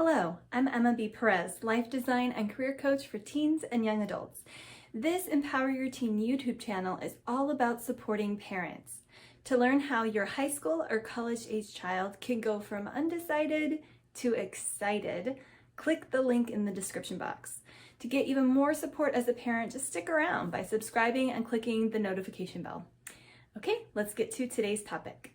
Hello, I'm Emma B. Perez, life design and career coach for teens and young adults. This Empower Your Teen YouTube channel is all about supporting parents. To learn how your high school or college age child can go from undecided to excited, click the link in the description box. To get even more support as a parent, just stick around by subscribing and clicking the notification bell. Okay, let's get to today's topic.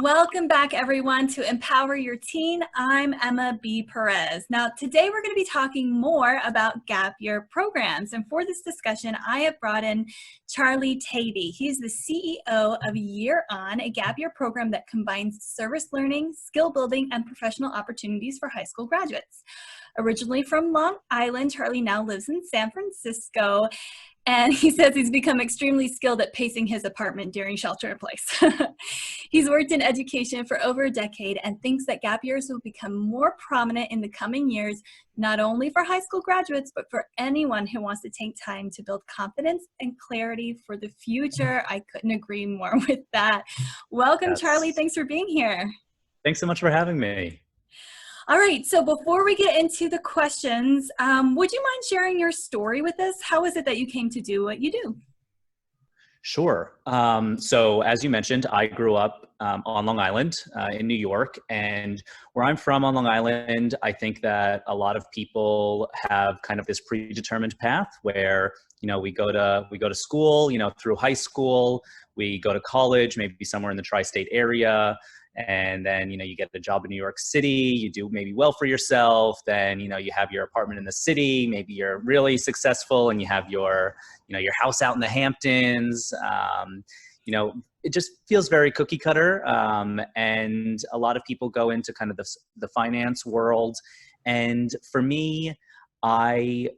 Welcome back, everyone, to Empower Your Teen. I'm Emma B. Perez. Now, today we're going to be talking more about gap year programs. And for this discussion, I have brought in Charlie Taibi. He's the CEO of Year On, a gap year program that combines service learning, skill building, and professional opportunities for high school graduates. Originally from Long Island, Charlie now lives in San Francisco. And he says he's become extremely skilled at pacing his apartment during shelter in place. He's worked in education for over a decade and thinks that gap years will become more prominent in the coming years, not only for high school graduates, but for anyone who wants to take time to build confidence and clarity for the future. I couldn't agree more with that. Welcome, Yes. Charlie. Thanks for being here. Thanks so much for having me. All right, so before we get into the questions, would you mind sharing your story with us? How is it that you came to do what you do? Sure. So as you mentioned, I grew up on Long Island in New York, and where I'm from on Long Island, I think that a lot of people have kind of this predetermined path where, we go to school, through high school, we go to college, maybe somewhere in the tri-state area. And then, you get a job in New York City, you do maybe well for yourself, then, you have your apartment in the city, maybe you're really successful and you have your house out in the Hamptons. It just feels very cookie cutter. And a lot of people go into kind of the finance world. And for me, I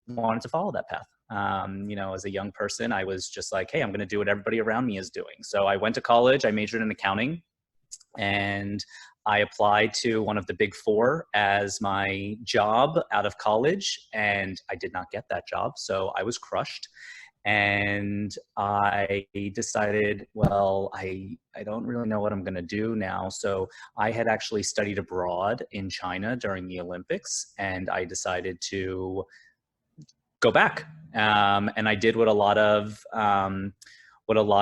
wanted to follow that path. As a young person, I was just like, hey, I'm going to do what everybody around me is doing. So I went to college, I majored in accounting, and I applied to one of the big four as my job out of college, and I did not get that job. So I was crushed. And I decided, well, I don't really know what I'm going to do now. So I had actually studied abroad in China during the Olympics, and I decided to go back. And I did what a lot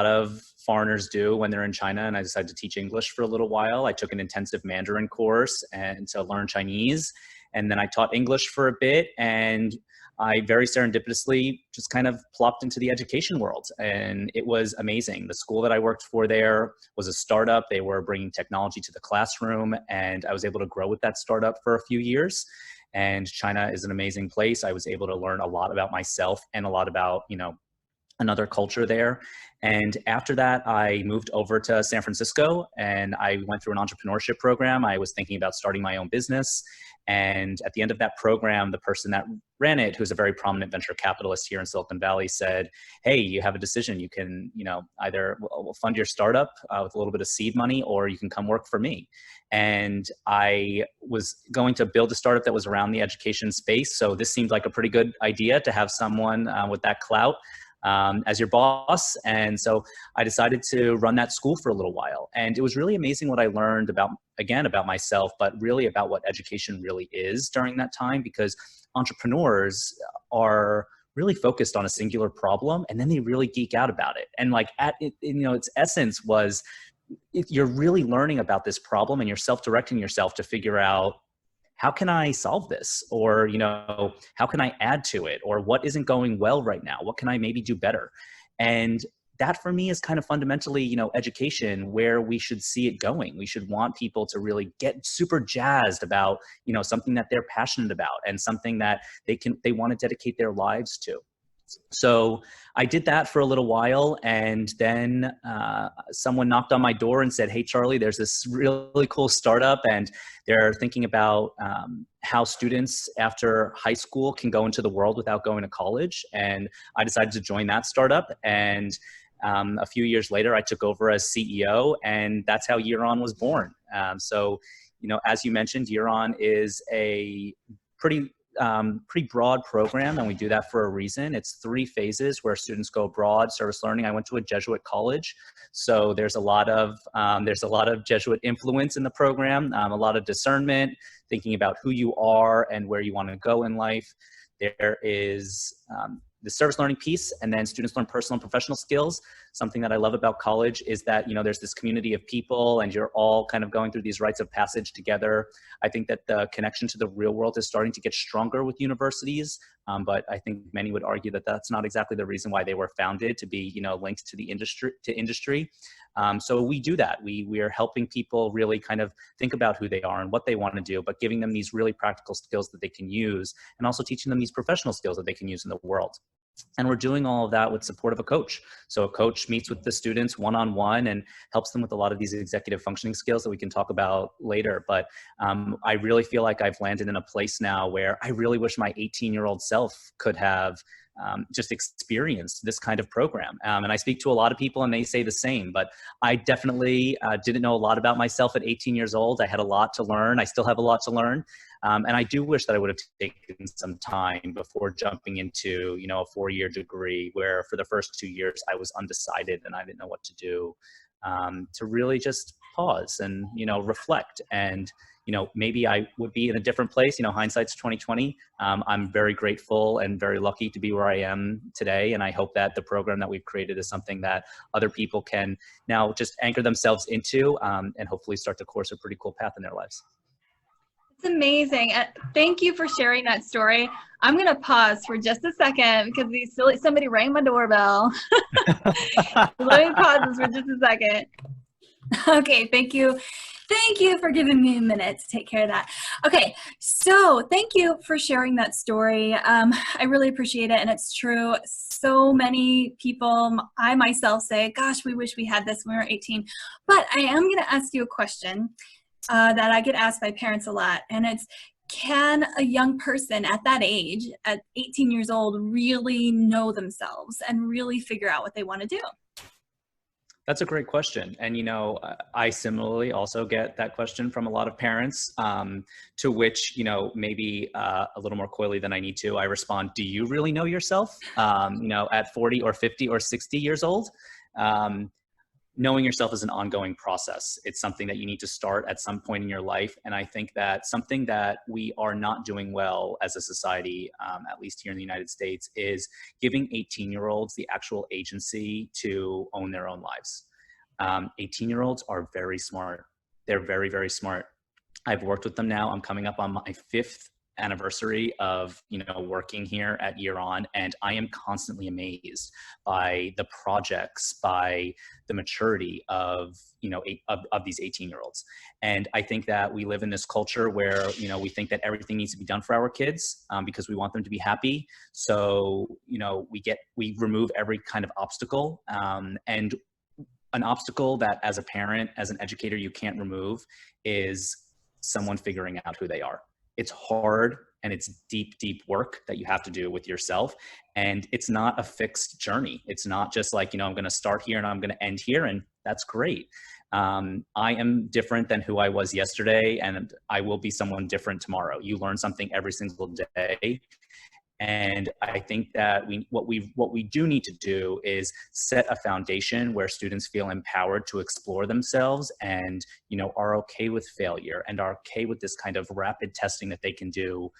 of foreigners do when they're in China, and I decided to teach English for a little while. I took an intensive Mandarin course and to learn Chinese, and then I taught English for a bit, and I very serendipitously just kind of plopped into the education world, and it was amazing. The school that I worked for there was a startup. They were bringing technology to the classroom, and I was able to grow with that startup for a few years. And China is an amazing place. I was able to learn a lot about myself and a lot about, another culture there. And after that, I moved over to San Francisco and I went through an entrepreneurship program. I was thinking about starting my own business. And at the end of that program, the person that ran it, who's a very prominent venture capitalist here in Silicon Valley, said, hey, you have a decision. You can, either we'll fund your startup with a little bit of seed money, or you can come work for me. And I was going to build a startup that was around the education space. So this seemed like a pretty good idea to have someone with that clout as your boss. And so I decided to run that school for a little while. And it was really amazing what I learned about myself, but really about what education really is during that time, because entrepreneurs are really focused on a singular problem and then they really geek out about it. And its essence was, if you're really learning about this problem and you're self-directing yourself to figure out, how can I solve this? Or, how can I add to it? Or what isn't going well right now? What can I maybe do better? And that for me is kind of fundamentally, education, where we should see it going. We should want people to really get super jazzed about, something that they're passionate about and something that they want to dedicate their lives to. So I did that for a little while, and then someone knocked on my door and said, hey, Charlie, there's this really cool startup, and they're thinking about how students after high school can go into the world without going to college. And I decided to join that startup. And a few years later, I took over as CEO, and that's how Year On was born. So, as you mentioned, Year On is a pretty pretty broad program, and we do that for a reason. It's 3 phases where students go abroad, service learning. I went to a Jesuit college, so there's a lot of Jesuit influence in the program, a lot of discernment, thinking about who you are and where you want to go in life. There is the service learning piece, and then students learn personal and professional skills. Something that I love about college is that, you know, there's this community of people and you're all kind of going through these rites of passage together. I think that the connection to the real world is starting to get stronger with universities, but I think many would argue that that's not exactly the reason why they were founded, to be, you know, linked to the industry. So we do that. We are helping people really kind of think about who they are and what they want to do, but giving them these really practical skills that they can use, and also teaching them these professional skills that they can use in the world. And we're doing all of that with support of a coach. So a coach meets with the students one-on-one and helps them with a lot of these executive functioning skills that we can talk about later. But I really feel like I've landed in a place now where I really wish my 18-year-old self could have just experienced this kind of program. And I speak to a lot of people and they say the same, but I definitely didn't know a lot about myself at 18 years old. I had a lot to learn. I still have a lot to learn. And I do wish that I would have taken some time before jumping into, you know, a 4-year degree where for the first 2 years I was undecided and I didn't know what to do, to really just pause and, you know, reflect. And, you know, maybe I would be in a different place. You know, hindsight's 2020. I'm very grateful and very lucky to be where I am today. And I hope that the program that we've created is something that other people can now just anchor themselves into, and hopefully start to course a pretty cool path in their lives. It's amazing. Thank you for sharing that story. I'm going to pause for just a second because somebody rang my doorbell. Let me pause this for just a second. Okay, thank you. Thank you for giving me a minute to take care of that. Okay, so thank you for sharing that story. I really appreciate it, and it's true. So many people, I myself say, gosh, we wish we had this when we were 18. But I am going to ask you a question that I get asked by parents a lot, and it's, can a young person at that age, at 18 years old, really know themselves and really figure out what they want to do? That's a great question. And, you know, I similarly also get that question from a lot of parents, to which, you know, maybe a little more coyly than I need to, I respond, do you really know yourself? You know, at 40 or 50 or 60 years old? Knowing yourself is an ongoing process. It's something that you need to start at some point in your life. And I think that something that we are not doing well as a society, at least here in the United States, is giving 18-year-olds the actual agency to own their own lives. 18-year-olds are very smart. They're very, very smart. I've worked with them now. I'm coming up on my 5th anniversary of, you know, working here at Year On, and I am constantly amazed by the projects, by the maturity of, you know, of these 18-year-olds. And I think that we live in this culture where, you know, we think that everything needs to be done for our kids, because we want them to be happy. So, you know, we remove every kind of obstacle, and an obstacle that as a parent, as an educator, you can't remove is someone figuring out who they are. It's hard and it's deep, deep work that you have to do with yourself. And it's not a fixed journey. It's not just like, you know, I'm going to start here and I'm going to end here, and that's great. I am different than who I was yesterday, and I will be someone different tomorrow. You learn something every single day. And I think that what we do need to do is set a foundation where students feel empowered to explore themselves and, you know, are okay with failure and are okay with this kind of rapid testing that they can do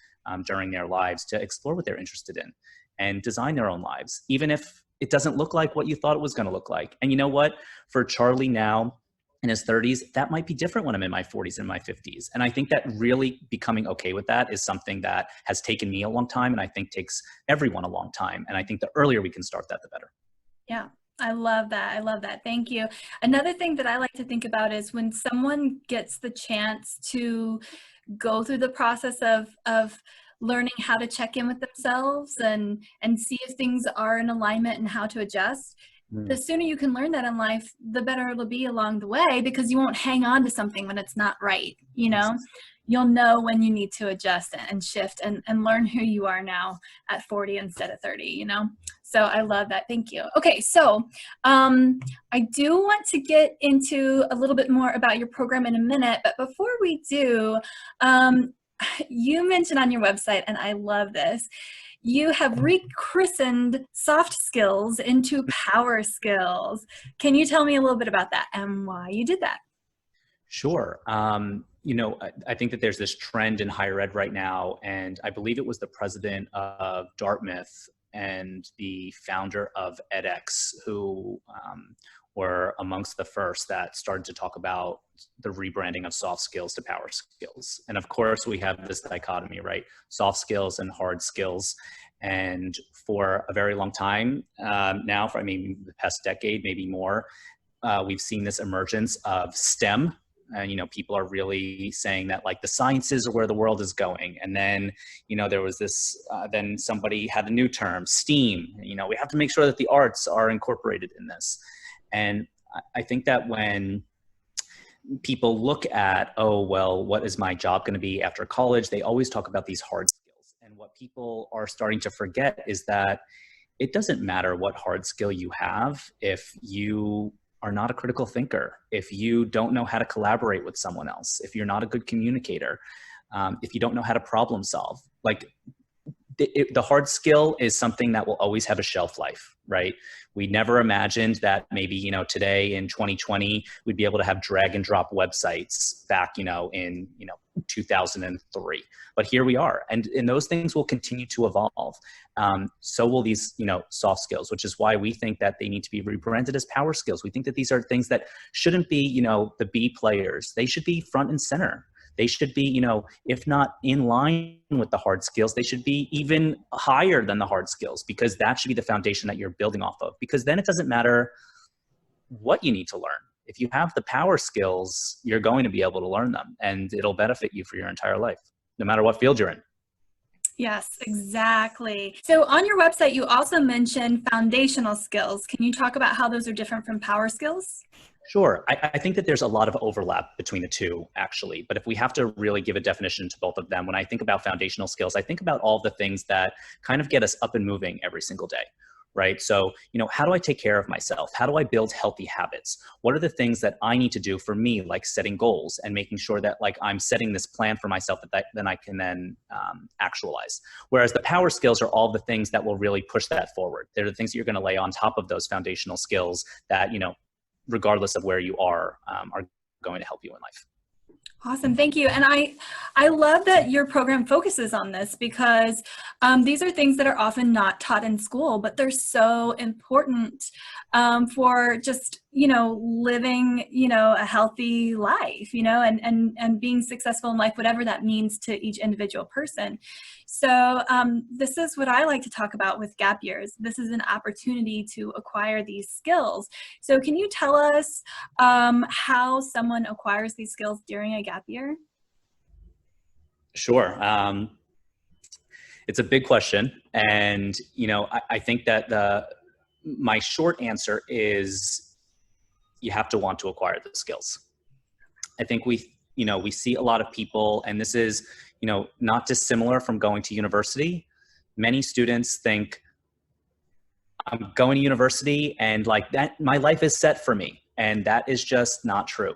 during their lives to explore what they're interested in and design their own lives, even if it doesn't look like what you thought it was going to look like. And you know what? For Charlie now, in his 30s, that might be different when I'm in my 40s and my 50s. And I think that really becoming okay with that is something that has taken me a long time, and I think takes everyone a long time. And I think the earlier we can start that, the better. Yeah, I love that. I love that. Thank you. Another thing that I like to think about is when someone gets the chance to go through the process of learning how to check in with themselves and see if things are in alignment and how to adjust. The sooner you can learn that in life, the better it'll be along the way, because you won't hang on to something when it's not right. You know, you'll know when you need to adjust and shift and learn who you are now at 40 instead of 30, you know? So I love that. Thank you. Okay. So I do want to get into a little bit more about your program in a minute, but before we do, you mentioned on your website, and I love this, you have rechristened soft skills into power skills. Can you tell me a little bit about that and why you did that? Sure. I think that there's this trend in higher ed right now, and I believe it was the president of Dartmouth and the founder of edX who were amongst the first that started to talk about the rebranding of soft skills to power skills. And of course, we have this dichotomy, right? Soft skills and hard skills. And for a very long time now, the past decade, maybe more, we've seen this emergence of STEM. And, people are really saying that like the sciences are where the world is going. And then, there was this, then somebody had a new term, STEAM. We have to make sure that the arts are incorporated in this. And I think that when people look at, oh, well, what is my job going to be after college? They always talk about these hard skills. And what people are starting to forget is that it doesn't matter what hard skill you have if you are not a critical thinker, if you don't know how to collaborate with someone else, if you're not a good communicator, if you don't know how to problem solve. Like the hard skill is something that will always have a shelf life, right? We never imagined that maybe, today in 2020, we'd be able to have drag and drop websites back, in 2003. But here we are. And those things will continue to evolve. So will these, soft skills, which is why we think that they need to be rebranded as power skills. We think that these are things that shouldn't be, the B players. They should be front and center. They should be, if not in line with the hard skills, they should be even higher than the hard skills, because that should be the foundation that you're building off of. Because then it doesn't matter what you need to learn. If you have the power skills, you're going to be able to learn them, and it'll benefit you for your entire life, no matter what field you're in. Yes, exactly. So on your website, you also mentioned foundational skills. Can you talk about how those are different from power skills? Sure. I think that there's a lot of overlap between the two, actually. But if we have to really give a definition to both of them, when I think about foundational skills, I think about all the things that kind of get us up and moving every single day, right? So, how do I take care of myself? How do I build healthy habits? What are the things that I need to do for me, like setting goals and making sure that like I'm setting this plan for myself that then I can then actualize. Whereas the power skills are all the things that will really push that forward. They're the things that you're going to lay on top of those foundational skills that, regardless of where you are going to help you in life. Awesome. Thank you. And I love that your program focuses on this, because these are things that are often not taught in school, but they're so important for just, living, a healthy life, and being successful in life, whatever that means to each individual person. So this is what I like to talk about with gap years. This is an opportunity to acquire these skills. So can you tell us how someone acquires these skills during a gap year? Sure. It's a big question. And, I think that my short answer is you have to want to acquire the skills. I think we see a lot of people, and this is, not dissimilar from going to university. Many students think, I'm going to university and like that, my life is set for me. And that is just not true.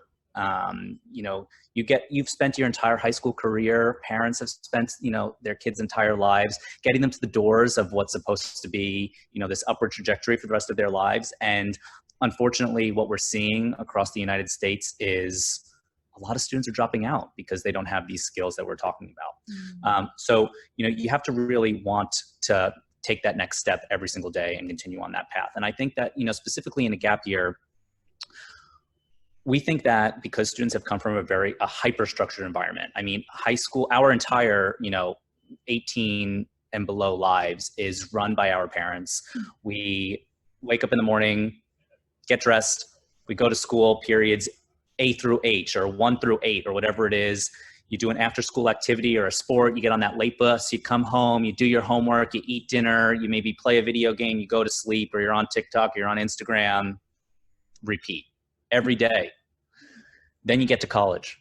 You've spent your entire high school career, parents have spent, their kids' entire lives getting them to the doors of what's supposed to be, this upward trajectory for the rest of their lives. And unfortunately, what we're seeing across the United States is a lot of students are dropping out because they don't have these skills that we're talking about. Mm-hmm. So, you have to really want to take that next step every single day and continue on that path. And I think that, specifically in a gap year, we think that because students have come from a hyper-structured environment. I mean, high school, our entire, 18 and below lives is run by our parents. We wake up in the morning, get dressed, we go to school, periods A through H or 1 through 8 or whatever it is. You do an after-school activity or a sport, you get on that late bus, you come home, you do your homework, you eat dinner, you maybe play a video game, you go to sleep, or you're on TikTok, you're on Instagram, repeat every day. Then you get to college.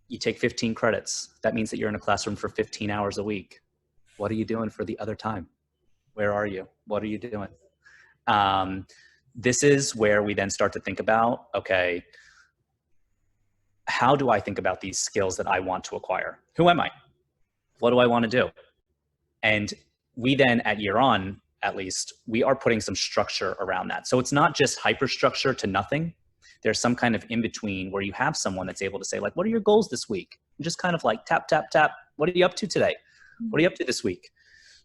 You take 15 credits. That means that you're in a classroom for 15 hours a week. What are you doing for the other time? Where are you? What are you doing? This is where we then start to think about, okay, how do I think about these skills that I want to acquire? Who am I? What do I want to do? And we then at year on, at least, we are putting some structure around that. So it's not just hyperstructure to nothing. There's some kind of in between where you have someone that's able to say, like, what are your goals this week? And just kind of like tap, tap, tap. What are you up to today? What are you up to this week?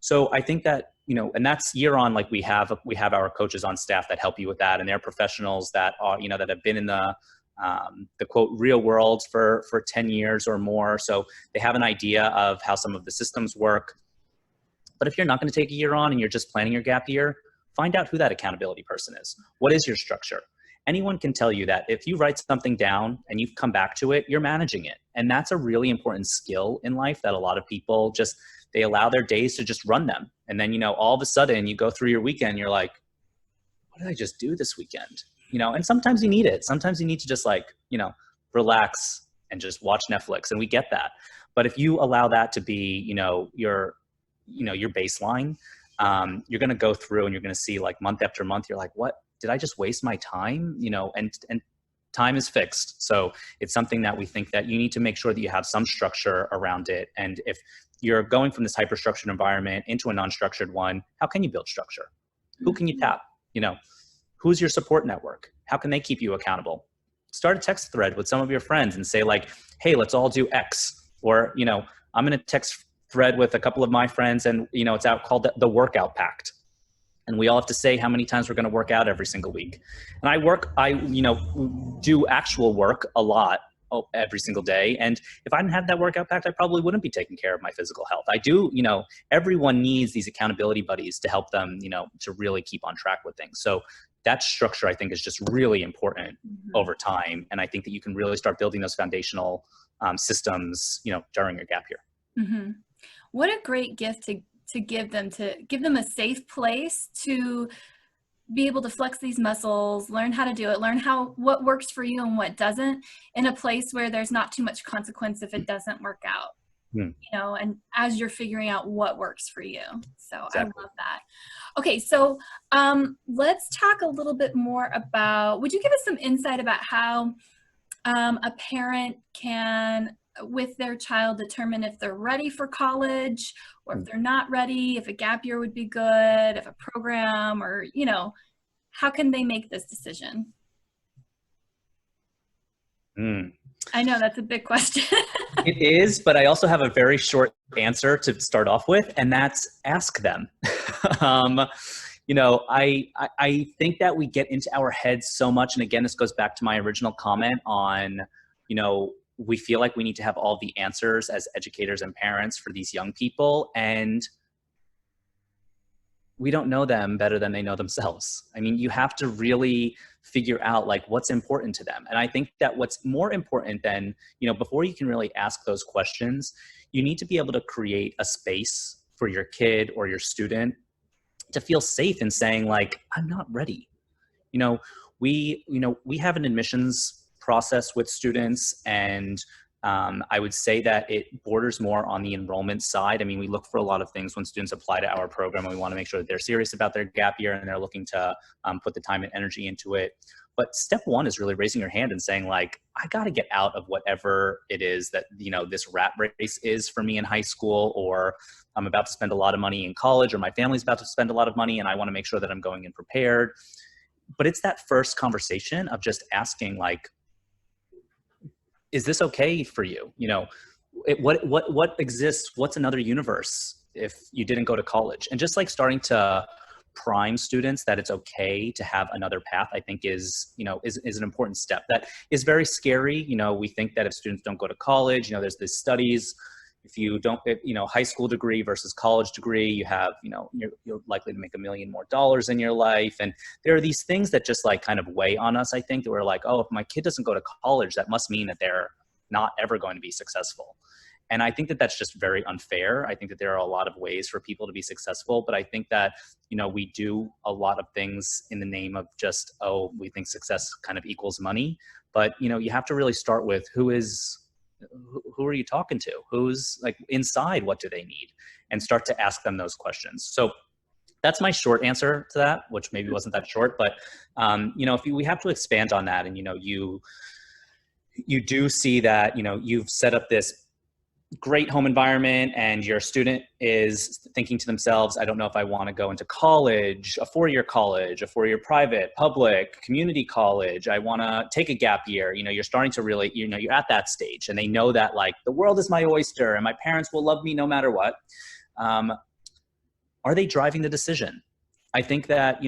So I think that, and that's year on, like we have our coaches on staff that help you with that. And they're professionals that are, that have been in the quote real world for 10 years or more. So they have an idea of how some of the systems work. But if you're not going to take a year on and you're just planning your gap year, find out who that accountability person is. What is your structure? Anyone can tell you that if you write something down and you've come back to it, you're managing it. And that's a really important skill in life that a lot of people they allow their days to just run them. And then, all of a sudden you go through your weekend, you're like, what did I just do this weekend? And sometimes you need it. Sometimes you need to just relax and just watch Netflix. And we get that. But if you allow that to be, your baseline, you're going to go through and you're going to see like month after month, you're like, what, did I just waste my time? And time is fixed. So it's something that we think that you need to make sure that you have some structure around it. And if you're going from this hyper-structured environment into a non-structured one, how can you build structure? Who can you tap? Who's your support network? How can they keep you accountable? Start a text thread with some of your friends and say like, hey, let's all do X. Or, I'm in a text thread with a couple of my friends and, it's out called the Workout Pact. And we all have to say how many times we're going to work out every single week. And I do actual work a lot every single day. And if I didn't have that workout pact, I probably wouldn't be taking care of my physical health. I do, everyone needs these accountability buddies to help them, to really keep on track with things. So that structure, I think, is just really important over time. And I think that you can really start building those foundational systems, during your gap year. Mm-hmm. What a great gift to give them a safe place to be able to flex these muscles, learn how to do it, learn what works for you and what doesn't, in a place where there's not too much consequence if it doesn't work out. And as you're figuring out what works for you. So exactly. I love that. Okay, so let's talk a little bit more about, would you give us some insight about how a parent can, with their child, determine if they're ready for college or if they're not ready, if a gap year would be good, if a program, or, how can they make this decision? I know that's a big question. It is, but I also have a very short answer to start off with, and that's ask them. I think that we get into our heads so much. And again, this goes back to my original comment on, we feel like we need to have all the answers as educators and parents for these young people. And we don't know them better than they know themselves. I mean, you have to really figure out like what's important to them. And I think that what's more important than, before you can really ask those questions, you need to be able to create a space for your kid or your student to feel safe in saying like, I'm not ready. We have an admissions process with students, and I would say that it borders more on the enrollment side. I mean, we look for a lot of things when students apply to our program, and we want to make sure that they're serious about their gap year and they're looking to put the time and energy into it. But step one is really raising your hand and saying like, I got to get out of whatever it is that, this rat race is for me in high school, or I'm about to spend a lot of money in college, or my family's about to spend a lot of money and I want to make sure that I'm going in prepared. But it's that first conversation of just asking like, is this okay for you? What exists? What's another universe if you didn't go to college? And just like starting to prime students that it's okay to have another path, I think is an important step. That is very scary. We think that if students don't go to college, there's these studies, if you don't, high school degree versus college degree, you have, you're likely to make $1 million more in your life. And there are these things that just like kind of weigh on us. I think that we're like, oh, if my kid doesn't go to college, that must mean that they're not ever going to be successful. And I think that that's just very unfair. I think that there are a lot of ways for people to be successful, but I think that, we do a lot of things in the name of just, we think success kind of equals money. But, you have to really start with who are you talking to? Who's like inside? What do they need? And start to ask them those questions. So that's my short answer to that, which maybe wasn't that short, but, we have to expand on that. And, you do see that, you've set up this great home environment and your student is thinking to themselves, I don't know if I want to go into college, a 4-year college, a 4-year private, public, community college. I want to take a gap year. You're starting to really, you're at that stage and they know that like the world is my oyster and my parents will love me no matter what. Are they driving the decision? I think that,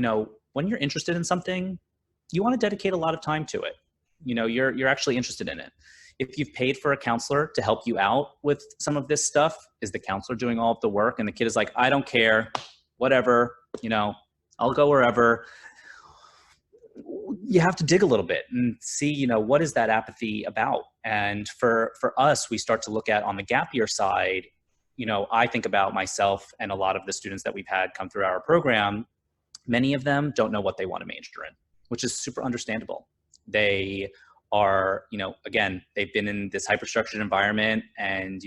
when you're interested in something, you want to dedicate a lot of time to it. You're actually interested in it. If you've paid for a counselor to help you out with some of this stuff, is the counselor doing all of the work? And the kid is like, I don't care, whatever, I'll go wherever. You have to dig a little bit and see, what is that apathy about? And for us, we start to look at on the gap year side, I think about myself and a lot of the students that we've had come through our program. Many of them don't know what they want to major in, which is super understandable. They are, again, they've been in this hyper-structured environment and,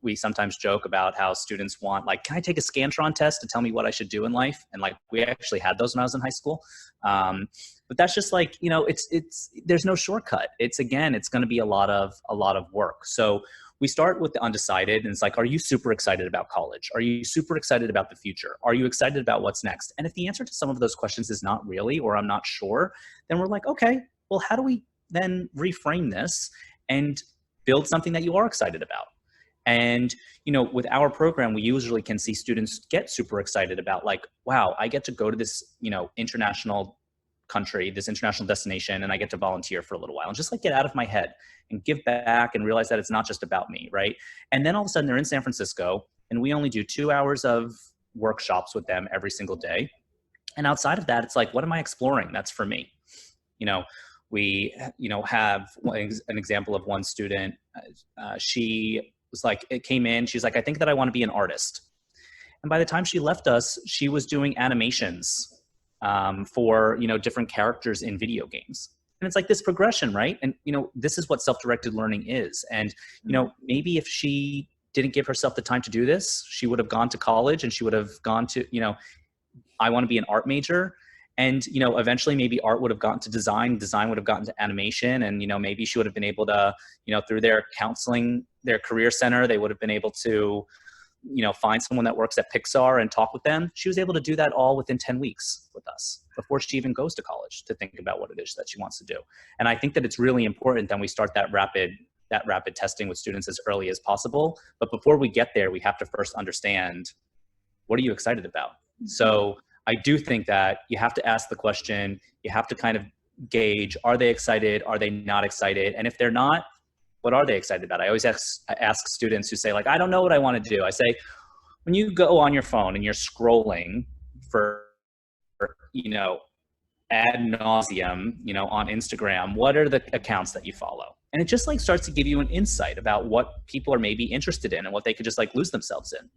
we sometimes joke about how students want, like, can I take a Scantron test to tell me what I should do in life? And like, we actually had those when I was in high school. But that's just like, there's no shortcut. It's going to be a lot of work. So we start with the undecided and it's like, are you super excited about college? Are you super excited about the future? Are you excited about what's next? And if the answer to some of those questions is not really, or I'm not sure, then we're like, okay, well, how do we then reframe this and build something that you are excited about? And, with our program, we usually can see students get super excited about like, wow, I get to go to this, international country, this international destination, and I get to volunteer for a little while and just like get out of my head and give back and realize that it's not just about me, right? And then all of a sudden they're in San Francisco and we only do 2 hours of workshops with them every single day. And outside of that, it's like, what am I exploring? That's for me. We, have an example of one student. She was like, it came in, she's like, I think that I want to be an artist. And by the time she left us, she was doing animations for, different characters in video games. And it's like this progression, right? And, this is what self-directed learning is. And, maybe if she didn't give herself the time to do this, she would have gone to college and she would have gone to, I want to be an art major. And, eventually maybe art would have gotten to design would have gotten to animation. And, maybe she would have been able to, through their counseling, their career center, they would have been able to, find someone that works at Pixar and talk with them. She was able to do that all within 10 weeks with us before she even goes to college to think about what it is that she wants to do. And I think that it's really important that we start that rapid testing with students as early as possible. But before we get there, we have to first understand, what are you excited about? So I do think that you have to ask the question, you have to kind of gauge, are they excited? Are they not excited? And if they're not, what are they excited about? I always ask students who say like, I don't know what I want to do. I say, when you go on your phone and you're scrolling for, ad nauseum, on Instagram, what are the accounts that you follow? And it just like starts to give you an insight about what people are maybe interested in and what they could just like lose themselves in.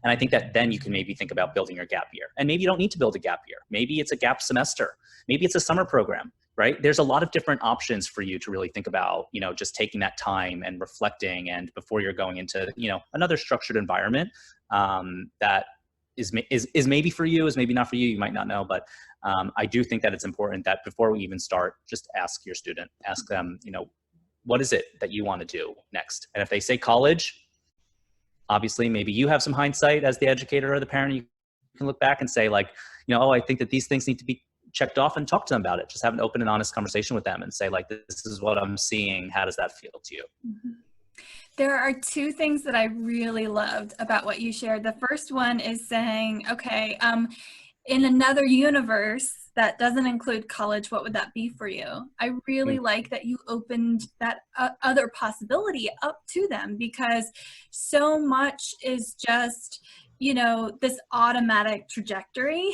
And I think that then you can maybe think about building your gap year. And maybe you don't need to build a gap year. Maybe it's a gap semester. Maybe it's a summer program, right? There's a lot of different options for you to really think about, just taking that time and reflecting, and before you're going into, another structured environment that is maybe for you, is maybe not for you, you might not know. But I do think that it's important that before we even start, just ask your student, ask them, what is it that you want to do next? And if they say college, obviously, maybe you have some hindsight as the educator or the parent. You can look back and say like, oh, I think that these things need to be checked off, and talk to them about it. Just have an open and honest conversation with them and say like, this is what I'm seeing. How does that feel to you? Mm-hmm. There are 2 things that I really loved about what you shared. The first one is saying, okay, in another universe that doesn't include college, what would that be for you? I really like that you opened that other possibility up to them, because so much is just, this automatic trajectory.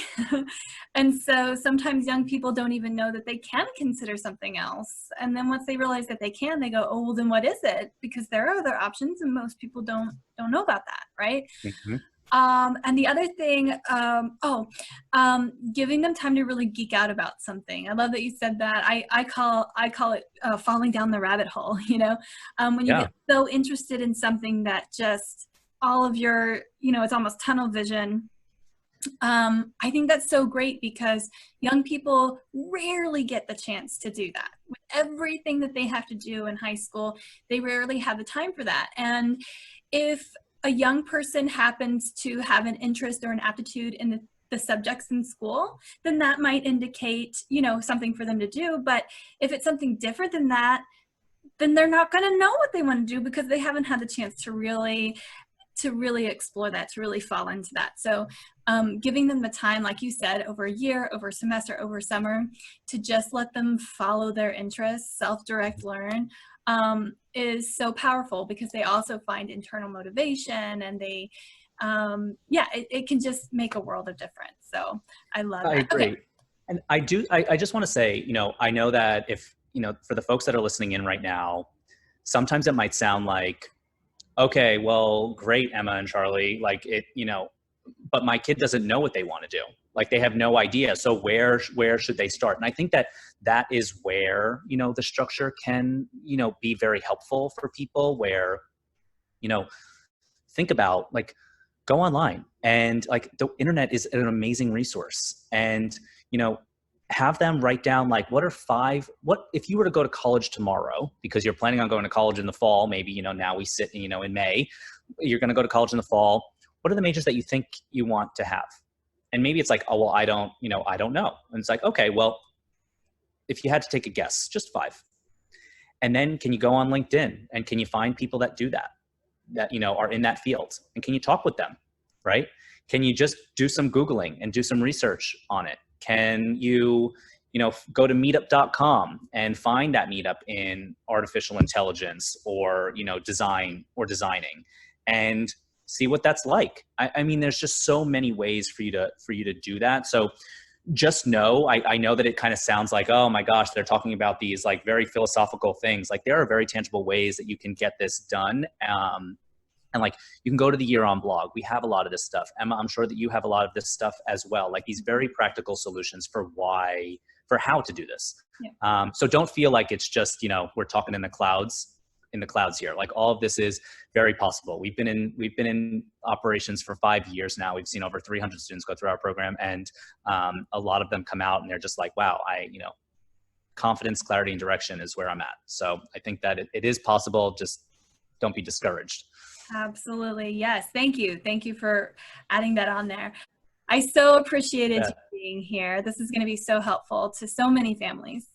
And so sometimes young people don't even know that they can consider something else. And then once they realize that they can, they go, oh, well, then what is it? Because there are other options, and most people don't know about that, right? Mm-hmm. And the other thing, giving them time to really geek out about something. I love that you said that. I call it falling down the rabbit hole, when you get so interested in something that just all of your, it's almost tunnel vision. I think that's so great because young people rarely get the chance to do that. With everything that they have to do in high school, they rarely have the time for that. And if a young person happens to have an interest or an aptitude in the subjects in school, then that might indicate, something for them to do. But if it's something different than that, then they're not going to know what they want to do because they haven't had the chance to really explore that, to really fall into that. So giving them the time, like you said, over a year, over a semester, over summer, to just let them follow their interests, self-direct learn, is so powerful because they also find internal motivation, and they, it can just make a world of difference. So I love that. I agree. Okay. And I just want to say, I know that if, for the folks that are listening in right now, sometimes it might sound like, okay, well, great, Emma and Charlie, like it, but my kid doesn't know what they want to do. Like they have no idea. So where should they start? And I think that is where, the structure can, be very helpful for people where, think about, like, go online, and like the internet is an amazing resource. And, have them write down, like, what if you were to go to college tomorrow, because you're planning on going to college in the fall, maybe, now we sit, in May, you're going to go to college in the fall. What are the majors that you think you want to have? And maybe it's like, oh, well, I don't know. And it's like, okay, well, if you had to take a guess, just 5. And then can you go on LinkedIn and can you find people that do that, are in that field? And can you talk with them, right? Can you just do some Googling and do some research on it? Can you, go to meetup.com and find that meetup in artificial intelligence or, design or designing, and see what that's like. I mean, there's just so many ways for you to do that. So just know, I know that it kind of sounds like, oh my gosh, they're talking about these like very philosophical things. Like there are very tangible ways that you can get this done. And like, you can go to the Year On blog. We have a lot of this stuff. Emma, I'm sure that you have a lot of this stuff as well. Like these very practical solutions for how to do this. Yeah. So don't feel like it's just, we're talking in the clouds here. Like all of this is very possible. We've been in operations for 5 years now. We've seen over 300 students go through our program, and a lot of them come out and they're just like, wow, confidence, clarity, and direction is where I'm at. So I think that it is possible. Just don't be discouraged. Absolutely. Yes. Thank you. Thank you for adding that on there. I so appreciated you being here. This is going to be so helpful to so many families.